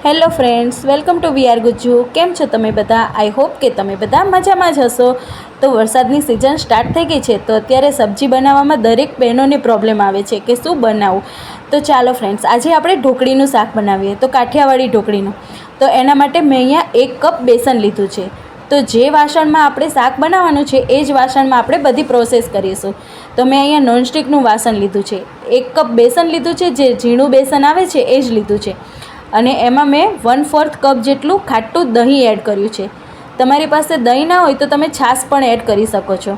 Hello friends, welcome to VR Gujju. કેમ છો તમે બધા? આઈ હોપ કે તમે બધા મજામાં જ હશો. તો વરસાદની સિઝન સ્ટાર્ટ થઈ ગઈ છે, તો અત્યારે સબ્જી બનાવવામાં દરેક બહેનોને પ્રોબ્લેમ આવે છે કે શું બનાવવું. તો ચાલો ફ્રેન્ડ્સ, આજે આપણે ઢોકળીનું શાક બનાવીએ, તો કાઠિયાવાડી ઢોકળીનું. તો એના માટે મેં અહીંયા 1 કપ બેસન લીધું છે. તો જે વાસણમાં આપણે શાક બનાવવાનું છે એ જ વાસણમાં આપણે બધી પ્રોસેસ કરીશું. તો મેં અહીંયા નોનસ્ટિકનું વાસણ લીધું છે. 1 કપ બેસન લીધું છે, જે ઝીણું બેસન આવે છે એ જ લીધું છે. અને એમાં મેં 1/4 કપ જેટલું ખાટું દહીં એડ કર્યું છે. તમારી પાસે દહીં ના હોય તો તમે છાશ પણ એડ કરી શકો છો.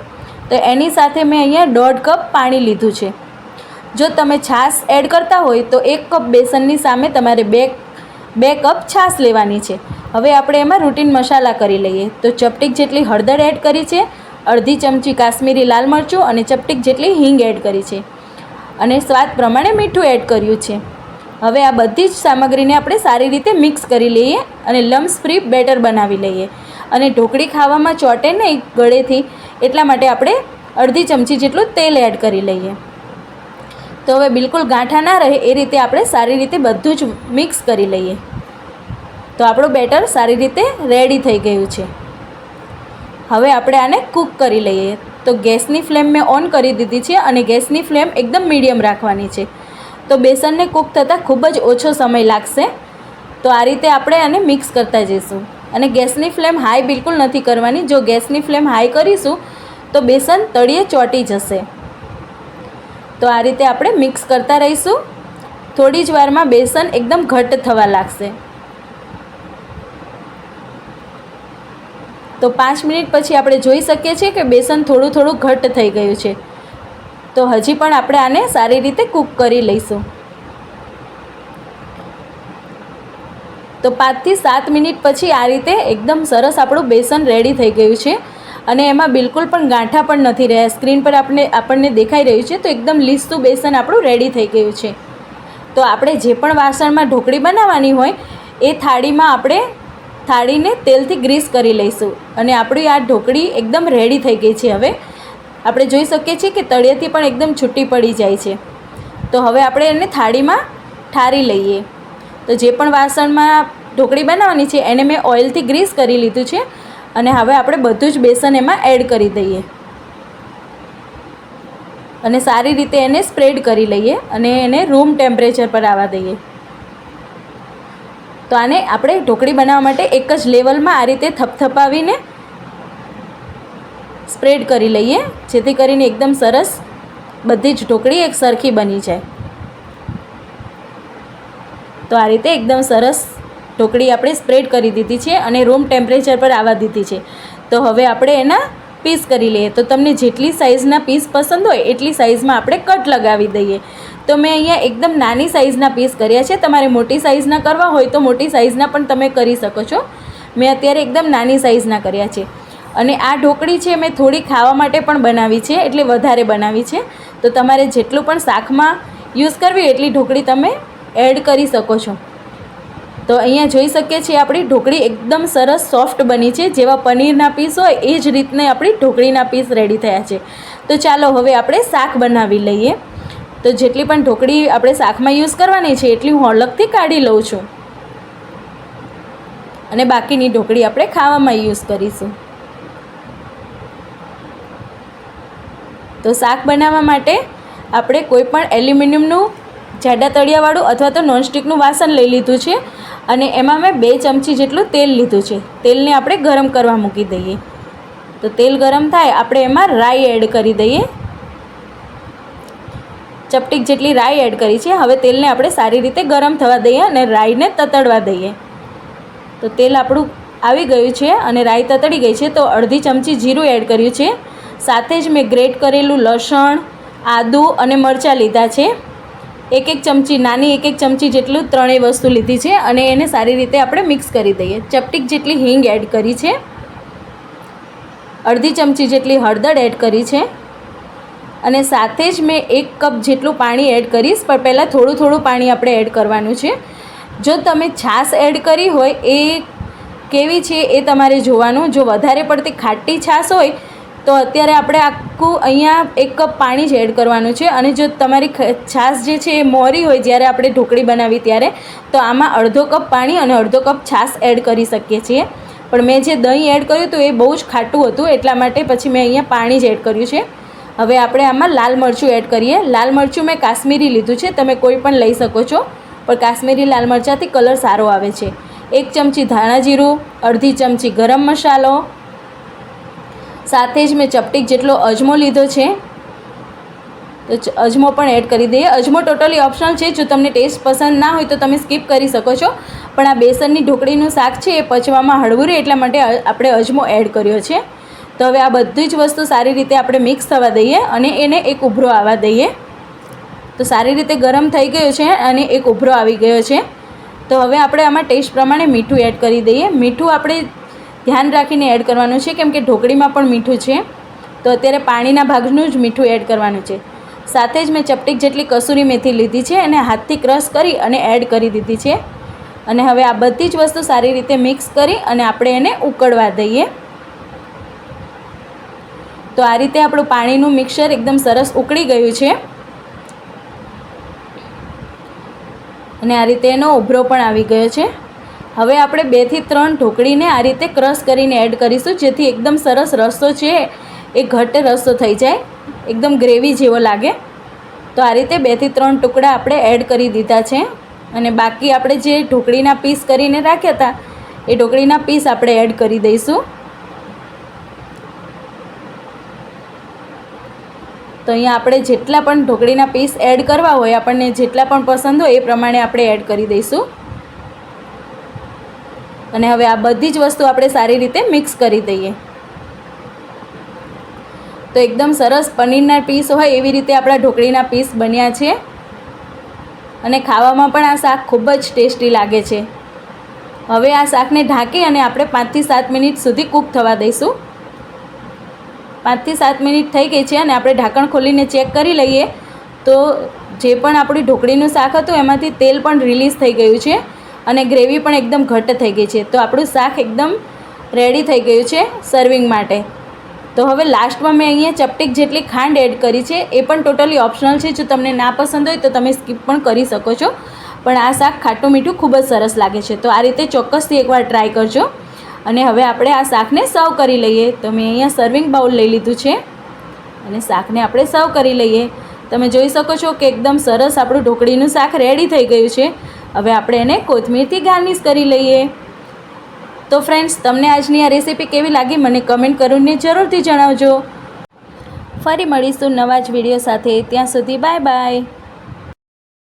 તો એની સાથે મેં અહીંયા 1.5 કપ પાણી લીધું છે. જો તમે છાશ એડ કરતા હોય તો 1 કપ બેસનની સામે તમારે 2 કપ છાશ લેવાની છે. હવે આપણે એમાં રૂટીન મસાલા કરી લઈએ. તો ચપટીક જેટલી હળદર એડ કરી છે, અડધી ચમચી કાશ્મીરી લાલ મરચું અને ચપટીક જેટલી હિંગ એડ કરી છે, અને સ્વાદ પ્રમાણે મીઠું એડ કર્યું છે. હવે આ બધી જ સામગ્રીને આપણે સારી રીતે મિક્સ કરી લઈએ અને લમ્સ ફ્રી બેટર બનાવી લઈએ. અને ઢોકળી ખાવામાં ચોટે નહીં ગળેથી, એટલા માટે આપણે અડધી ચમચી જેટલું તેલ એડ કરી લઈએ. તો હવે બિલકુલ ગાંઠા ના રહે એ રીતે આપણે સારી રીતે બધું જ મિક્સ કરી લઈએ. તો આપણું બેટર સારી રીતે રેડી થઈ ગયું છે. હવે આપણે આને કૂક કરી લઈએ. તો ગેસની ફ્લેમ મેં ઓન કરી દીધી છે અને ગેસની ફ્લેમ એકદમ મીડિયમ રાખવાની છે. તો બેસનને કૂક થતાં ખૂબ જ ઓછો સમય લાગશે. તો આ રીતે આપણે આને મિક્સ કરતા જઈશું. અને ગેસની ફ્લેમ હાઈ બિલકુલ નથી કરવાની. જો ગેસની ફ્લેમ હાઈ કરીશું તો બેસન તળિયે ચોંટી જશે. તો આ રીતે આપણે મિક્સ કરતા રહીશું. થોડી જ વારમાં બેસન એકદમ ઘટ્ટ થવા લાગશે. તો 5 મિનિટ પછી આપણે જોઈ શકીએ છીએ કે બેસન થોડું થોડું ઘટ્ટ થઈ ગયું છે. તો હજી પણ આપણે આને સારી રીતે કૂક કરી લઈશું. તો 5 થી 7 મિનિટ પછી આ રીતે એકદમ સરસ આપણું બેસન રેડી થઈ ગયું છે. અને એમાં બિલકુલ પણ ગાંઠા પણ નથી રહ્યા. સ્ક્રીન પર આપણને દેખાઈ રહ્યું છે. તો એકદમ લીસું બેસન આપણું રેડી થઈ ગયું છે. તો આપણે જે પણ વાસણમાં ઢોકળી બનાવવાની હોય એ થાળીમાં આપણે થાળીને તેલથી ગ્રીસ કરી લઈશું. અને આપણી આ ઢોકળી એકદમ રેડી થઈ ગઈ છે. હવે આપણે જોઈ શકીએ છીએ કે તળિયેથી પણ એકદમ છૂટી પડી જાય છે. તો હવે આપણે એને થાળીમાં ઠારી લઈએ. તો જે પણ વાસણમાં ઢોકળી બનાવવાની છે એને મેં ઓઇલથી ગ્રીસ કરી લીધું છે. અને હવે આપણે બધું જ બેસન એમાં એડ કરી દઈએ અને સારી રીતે એને સ્પ્રેડ કરી લઈએ અને એને રૂમ ટેમ્પરેચર પર આવવા દઈએ. તો આને આપણે ઢોકળી બનાવવા માટે એક જ લેવલમાં આ રીતે થપથપાવીને સ્પ્રેડ કરી લઈએ, જેથી કરીને એકદમ સરસ બધી જ ઢોકળી એક સરખી બની જાય. તો આ રીતે એકદમ સરસ ઢોકળી આપણે સ્પ્રેડ કરી દીધી છે અને રૂમ ટેમ્પરેચર પર આવવા દીધી છે. તો હવે આપણે એના પીસ કરી લઈએ. તો તમને જેટલી સાઇઝના પીસ પસંદ હોય એટલી સાઇઝમાં આપણે કટ લગાવી દઈએ. તો મેં અહીંયા એકદમ નાની સાઇઝના પીસ કર્યા છે. તમારે મોટી સાઇઝના કરવા હોય તો મોટી સાઇઝના પણ તમે કરી શકો છો. મેં અત્યારે એકદમ નાની સાઇઝના કર્યા છે. અને આ ઢોકળી છે મેં થોડી ખાવા માટે પણ બનાવી છે, એટલે વધારે બનાવી છે. તો તમારે જેટલું પણ શાકમાં યુઝ કરવી એટલી ઢોકળી તમે એડ કરી શકો છો. તો અહીંયા જોઈ શકીએ છીએ આપણી ઢોકળી એકદમ સરસ સોફ્ટ બની છે. જેવા પનીરના પીસ હોય એ જ રીતને આપણી ઢોકળીના પીસ રેડી થયા છે. તો ચાલો હવે આપણે શાક બનાવી લઈએ. તો જેટલી પણ ઢોકળી આપણે શાકમાં યુઝ કરવાની છે એટલી હું અલગથી કાઢી લઉં છું, અને બાકીની ઢોકળી આપણે ખાવામાં યુઝ કરીશું. તો શાક બનાવવા માટે આપણે કોઈ પણ એલ્યુમિનિયમનું જાડા તળિયાવાળું અથવા તો નોનસ્ટિકનું વાસણ લઈ લીધું છે. અને એમાં મેં 2 ચમચી જેટલું તેલ લીધું છે. તેલને આપણે ગરમ કરવા મૂકી દઈએ. તો તેલ ગરમ થાય આપણે એમાં રાઈ એડ કરી દઈએ. ચપટીક જેટલી રાઈ એડ કરી છે. હવે તેલને આપણે સારી રીતે ગરમ થવા દઈએ અને રાઈને તતડવા દઈએ. તો તેલ આપણું આવી ગયું છે અને રાઈ તતડી ગઈ છે. તો અડધી ચમચી જીરું એડ કર્યું છે. સાથે જ મેં ગ્રેટ કરેલું લસણ, આદું અને મરચાં લીધા છે. એક ચમચી નાની એક ચમચી જેટલું ત્રણેય વસ્તુ લીધી છે અને એને સારી રીતે આપણે મિક્સ કરી દઈએ. ચપટીક જેટલી હિંગ એડ કરી છે. અડધી ચમચી જેટલી હળદર એડ કરી છે. અને સાથે જ મેં 1 કપ જેટલું પાણી એડ કરીશ, પણ પહેલાં થોડું થોડું પાણી આપણે એડ કરવાનું છે. જો તમે છાશ એડ કરી હોય એ કેવી છે એ તમારે જોવાનું. જો વધારે પડતી ખાટી છાશ હોય તો અત્યારે આપણે આખું અહીંયા 1 કપ પાણી જ એડ કરવાનું છે. અને જો તમારી છાશ જે છે એ મોરી હોય જ્યારે આપણે ઢોકળી બનાવી ત્યારે, તો આમાં અડધો કપ પાણી અને અડધો કપ છાશ એડ કરી શકીએ છીએ. પણ મેં જે દહીં એડ કર્યું હતું એ બહુ જ ખાટું હતું, એટલા માટે પછી મેં અહીંયા પાણી જ એડ કર્યું છે. હવે આપણે આમાં લાલ મરચું એડ કરીએ. લાલ મરચું મેં કાશ્મીરી લીધું છે, તમે કોઈ પણ લઈ શકો છો, પણ કાશ્મીરી લાલ મરચાંથી કલર સારો આવે છે. 1 ચમચી ધાણા જીરું, અડધી ચમચી ગરમ મસાલો, સાથે જ મેં ચપટીક જેટલો અજમો લીધો છે, તો અજમો પણ એડ કરી દઈએ. અજમો ટોટલી ઓપ્શનલ છે, જો તમને ટેસ્ટ પસંદ ના હોય તો તમે સ્કીપ કરી શકો છો, પણ આ બેસનની ઢોકળીનું શાક છે એ પચવામાં હળવું રહે એટલા માટે આપણે અજમો એડ કર્યો છે. તો હવે આ બધી જ વસ્તુ સારી રીતે આપણે મિક્સ થવા દઈએ અને એને એક ઉભરો આવવા દઈએ. તો સારી રીતે ગરમ થઈ ગયો છે અને એક ઉભરો આવી ગયો છે. તો હવે આપણે આમાં ટેસ્ટ પ્રમાણે મીઠું એડ કરી દઈએ. મીઠું આપણે ધ્યાન રાખીને એડ કરવાનું છે, કેમ કે ઢોકળીમાં પણ મીઠું છે, તો અત્યારે પાણીના ભાગનું જ મીઠું એડ કરવાનું છે. સાથે જ મેં ચપટીક જેટલી કસૂરી મેથી લીધી છે અને હાથથી ક્રશ કરી અને એડ કરી દીધી છે. અને હવે આ બધી જ વસ્તુ સારી રીતે મિક્સ કરી અને આપણે એને ઉકળવા દઈએ. તો આ રીતે આપણું પાણીનું મિક્સર એકદમ સરસ ઉકળી ગયું છે અને આ રીતે એનો ઉભરો પણ આવી ગયો છે. હવે આપણે 2 થી 3 ઢોકળીને આ રીતે ક્રશ કરીને એડ કરીશું, જેથી એકદમ સરસ રસો છે એ ઘટ્ટ રસો થઈ જાય, એકદમ ગ્રેવી જેવો લાગે. તો આ રીતે 2 થી 3 ટુકડા આપણે એડ કરી દીધા છે અને બાકી આપણે જે ઢોકળીના પીસ કરીને રાખ્યા હતા એ ઢોકળીના પીસ આપણે એડ કરી દઈશું. તો અહીંયા આપણે જેટલા પણ ઢોકળીના પીસ એડ કરવા હોય, આપણને જેટલા પણ પસંદ હોય એ પ્રમાણે આપણે એડ કરી દઈશું. અને હવે આ બધી જ વસ્તુ આપણે સારી રીતે મિક્સ કરી દઈએ. તો એકદમ સરસ પનીરના પીસ હોય એવી રીતે આપણા ઢોકળીના પીસ બન્યા છે અને ખાવામાં પણ આ શાક ખૂબ જ ટેસ્ટી લાગે છે. હવે આ શાકને ઢાંકી અને આપણે 5 થી 7 મિનિટ સુધી કૂક થવા દઈશું. 5 થી 7 મિનિટ થઈ ગઈ છે અને આપણે ઢાંકણ ખોલીને ચેક કરી લઈએ તો જે પણ આપણી ઢોકળીનું શાક હતું એમાંથી તેલ પણ રિલીઝ થઈ ગયું છે અને ગ્રેવી પણ એકદમ ઘટ્ટ થઈ ગઈ છે. તો આપણું શાક એકદમ રેડી થઈ ગયું છે સર્વિંગ માટે. તો હવે લાસ્ટમાં મેં અહીંયા ચપટીક જેટલી ખાંડ એડ કરી છે, એ પણ ટોટલી ઓપ્શનલ છે, જો તમને ના પસંદ હોય તો તમે સ્કીપ પણ કરી શકો છો, પણ આ શાક ખાટું મીઠું ખૂબ જ સરસ લાગે છે. તો આ રીતે ચોક્કસથી એકવાર ટ્રાય કરજો. અને હવે આપણે આ શાકને સર્વ કરી લઈએ. તો મેં અહીંયા સર્વિંગ બાઉલ લઈ લીધું છે અને શાકને આપણે સર્વ કરી લઈએ. તમે જોઈ શકો છો કે એકદમ સરસ આપણું ઢોકળીનું શાક રેડી થઈ ગયું છે. હવે આપણે એને કોથમીરથી ગાર્નિશ કરી લઈએ. તો ફ્રેન્ડ્સ, તમને આજની આ રેસીપી કેવી લાગી મને કમેન્ટ કરીને જરૂરથી જણાવજો. ફરી મળીશું નવા જ વિડીયો સાથે. ત્યાં સુધી બાય બાય.